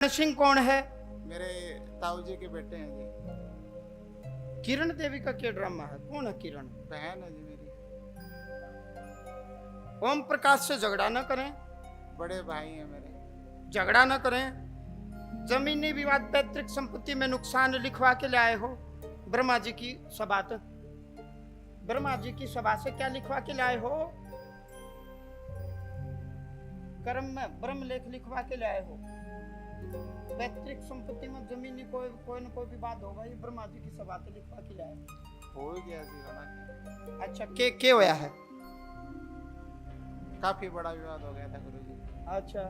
सिंह कौन है? मेरे ताऊ जी के बेटे हैं जी। किरण देवी का क्या ड्रामा है? कौन है किरण? बहन है जी मेरी। ओम प्रकाश से झगड़ा न करें। बड़े भाई हैं मेरे। झगड़ा न करें। जमीनी विवाद, पैतृक संपत्ति में नुकसान लिखवा के ले आए हो। ब्रह्मा जी की सभा तक, ब्रह्मा जी की सभा से क्या लिखवा के ले आए हो? कर्म में ब्रह्म लेख लिखवा के ले आए हो। पैतृक संपत्ति में जमीनी कोई न कोई विवाद होगा, ये ब्रह्मा जी की सभा से लिखवा के ले आए हो गया जी बड़ा। अच्छा, के होया है? काफी बड़ा विवाद हो गया था गुरु जी। अच्छा,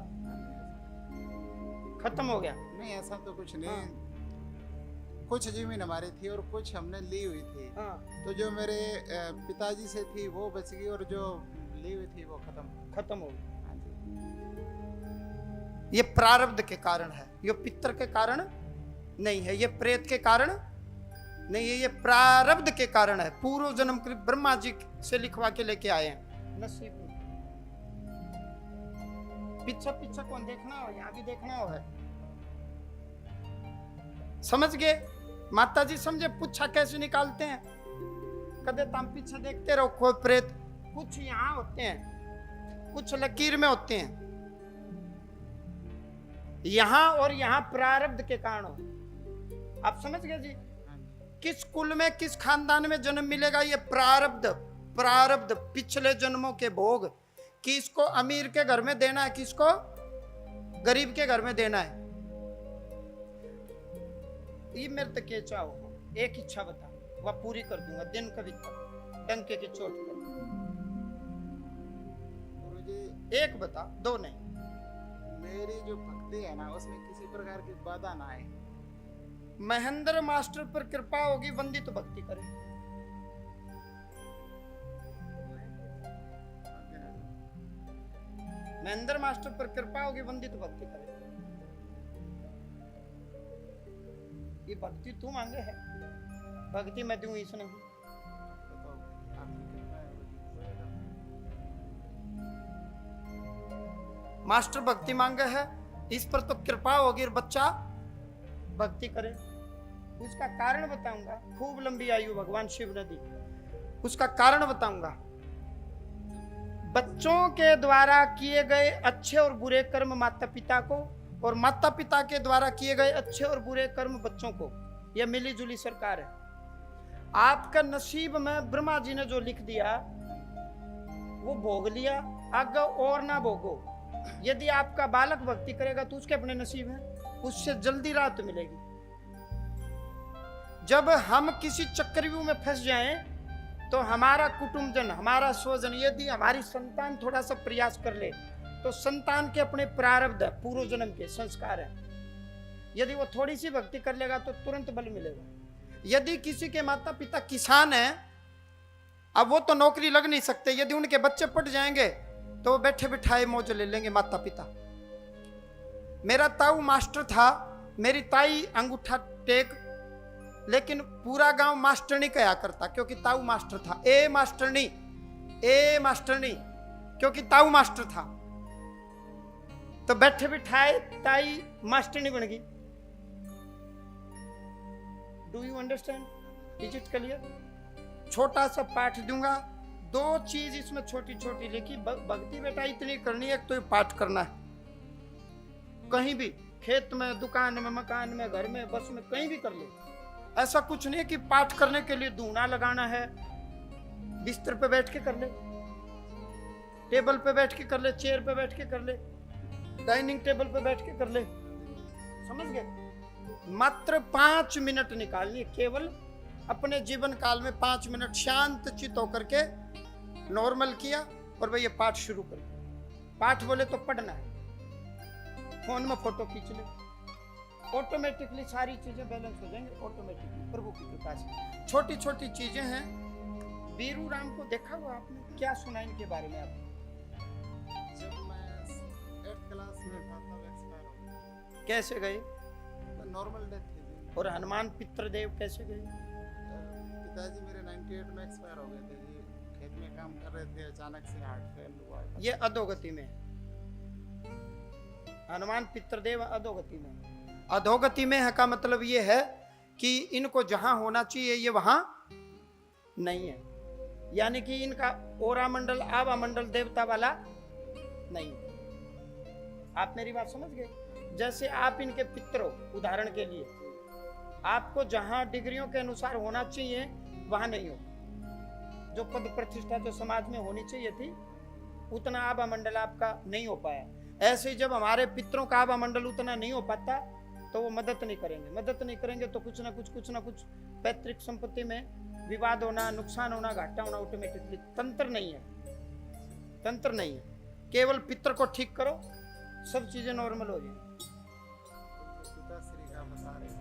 खत्म हो गया? नहीं ऐसा तो कुछ नहीं। कुछ जमीन हमारी थी और कुछ हमने ली हुई थी। तो जो मेरे पिताजी से थी वो बच गई और जो ली हुई थी वो खत्म हो गई। ये प्रारब्ध के कारण है, ये पितर के कारण नहीं है, ये प्रेत के कारण नहीं है, ये प्रारब्ध के कारण है। पूर्व जन्म के ब्रह्मा जी से लिखवा के लेके आए हैं नसीब में। पीछा पीछा कौन देखना हो, यहाँ भी देखना हो है। समझ गए? माता जी समझे पुच्छा कैसे निकालते हैं? कदे तम पीछे देखते रहो। कोई प्रेत कुछ यहाँ होते हैं, कुछ लकीर में होते हैं, यहां और यहां प्रारब्ध के कारण हो। आप समझ गए जी? किस कुल में, किस खानदान में जन्म मिलेगा, ये प्रारब्ध पिछले जन्मों के भोग। किसको अमीर के घर में देना है, किसको गरीब के घर में देना है। ये मेरे तक ये चाहो, एक इच्छा बता, वह पूरी कर दूंगा दिन कविता डंके की चोट पर। एक बता, दो नहीं। मेरी जो भक्ति है ना उसमें किसी प्रकार की बाधा ना आए। महेंद्र मास्टर पर कृपा होगी, वंदित तो भक्ति करे। महेंद्र मास्टर पर कृपा होगी, वंदित तो भक्ति करे। ये भक्ति तू मांगे है, भक्ति मैं दूं इसने। मास्टर भक्ति मांगे है, इस पर तो कृपा होगी और बच्चा भक्ति करे। उसका कारण बताऊंगा। खूब लंबी आयु भगवान शिव ने दी, उसका कारण बताऊंगा। बच्चों के द्वारा किए गए अच्छे और बुरे कर्म माता पिता को, और माता पिता के द्वारा किए गए अच्छे और बुरे कर्म बच्चों को। यह मिली जुली सरकार है। आपका नसीब में ब्रह्मा जी ने जो लिख दिया वो भोग लिया, आगे और ना भोगो। यदि आपका बालक भक्ति करेगा तो उसके अपने नसीब है, उससे जल्दी राहत मिलेगी। जब हम किसी चक्रव्यूह में फंस जाएं तो हमारा कुटुंबजन, हमारा स्वजन, यदि हमारी संतान थोड़ा सा प्रयास कर ले तो संतान के अपने प्रारब्ध है, पूर्व जन्म के संस्कार है। यदि वो थोड़ी सी भक्ति कर लेगा तो तुरंत बल मिलेगा। यदि किसी के माता पिता किसान हैं, अब वो तो नौकरी लग नहीं सकते, यदि उनके बच्चे पढ़ जाएंगे तो बैठे बिठाए मौज ले लेंगे माता पिता। मेरा ताऊ मास्टर था, मेरी ताई अंगूठा टेक, लेकिन पूरा गांव मास्टरनी कहा करता क्योंकि ताऊ मास्टर था। ए मास्टरनी, क्योंकि ताऊ मास्टर था। तो बैठे बिठाए ताई मास्टरनी बन गई। Do you understand? Is it clear? छोटा सा पाठ दूंगा, दो चीज इसमें छोटी छोटी लिखी। भक्ति बेटा इतनी करनी है, तो ये पाठ करना है। कहीं भी, खेत में, दुकान में, मकान में, घर में, बस में, कहीं भी कर ले। ऐसा कुछ नहीं कि पाठ करने के लिए धूना लगाना है। बिस्तर पे बैठ के कर ले, टेबल पे बैठ के कर ले, चेयर पे बैठ के कर ले, डाइनिंग टेबल पे बैठ के कर ले। समझ गए? मात्र 5 मिनट निकालनी, केवल अपने जीवन काल में 5 मिनट शांत चित होकर के नॉर्मल किया और भाई ये पाठ शुरू कर। पाठ बोले तो पढ़ना है, फोन में फोटो खींच ले, ऑटोमेटिकली सारी चीजें बैलेंस हो जाएंगे ऑटोमेटिकली, प्रभु की कृपा से। छोटी छोटी चीजें हैं। बीरू राम को देखा हुआ आपने? क्या सुना इनके बारे में आपने? जब मैं 8th क्लास में था तब एक्सपायर हो गए। कैसे गए? नॉर्मल डेथ थी। और हनुमान पितृदेव कैसे गए? पिताजी मेरे 98 में एक्सपायर हो गए थे जी। खेत में काम कर रहे थे, अचानक से हार्ट फेल हुआ। ये अधोगति में, हनुमान पितृदेव अधोगति में। अधोगति में है का मतलब ये है कि इनको जहां होना चाहिए ये वहां नहीं है, यानी कि इनका ओरा मंडल आवा मंडल देवता वाला नहीं। आप मेरी बात समझ गए? जैसे आप इनके पितर हो, उदाहरण के लिए आपको जहां डिग्रियों के अनुसार होना चाहिए वहां नहीं हो, जो पद प्रतिष्ठा जो समाज में होनी चाहिए थी उतना आभा मंडल आपका नहीं हो पाया। ऐसे ही जब हमारे पितरों का आभा मंडल उतना नहीं हो पाता तो वो मदद नहीं करेंगे। मदद नहीं करेंगे तो कुछ ना कुछ पैतृक संपत्ति में विवाद होना, नुकसान होना, घाटा होना ऑटोमेटिकली। तंत्र नहीं है, तंत्र नहीं है। केवल पितर को ठीक करो, सब चीजें नॉर्मल हो जाएंगी। पिताश्री का बता रहे हैं,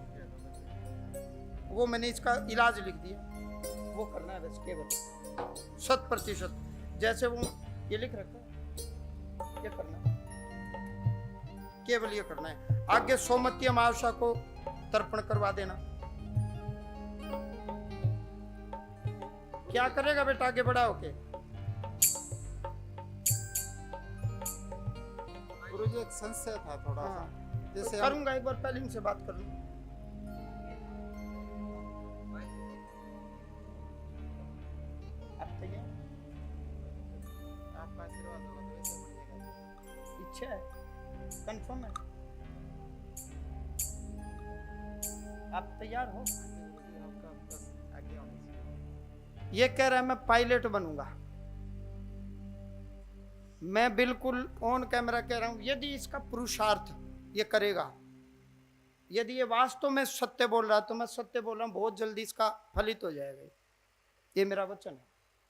वो मैंने इसका इलाज लिख दिया, वो करना है बस, केवल 100%। जैसे वो ये लिख रखा है, ये करना है, केवल ये करना है। आगे सौमती अमावस्या को तर्पण करवा देना। क्या करेगा बेटा आगे बड़ा होके? गुरुजी एक संशय था थोड़ा सा, जैसे तो करूंगा, एक बार पहले इनसे बात कर लूं। आप तैयार? आपका आशीर्वाद होगा तो वैसे बढ़ जाएगा। इच्छा है, कंफर्म है? आप तैयार हो? गुरुजी आपका बस आगे होना चाहिए। ये कह रहा है मैं पायलट बनूंगा। मैं बिल्कुल ऑन कैमरा कह रहा हूं, यदि इसका पुरुषार्थ ये करेगा, यदि ये वास्तव में सत्य बोल रहा है तो मैं सत्य बोल रहा हूं, बहुत जल्दी इसका फलित हो जाएगा। ये मेरा वचन है।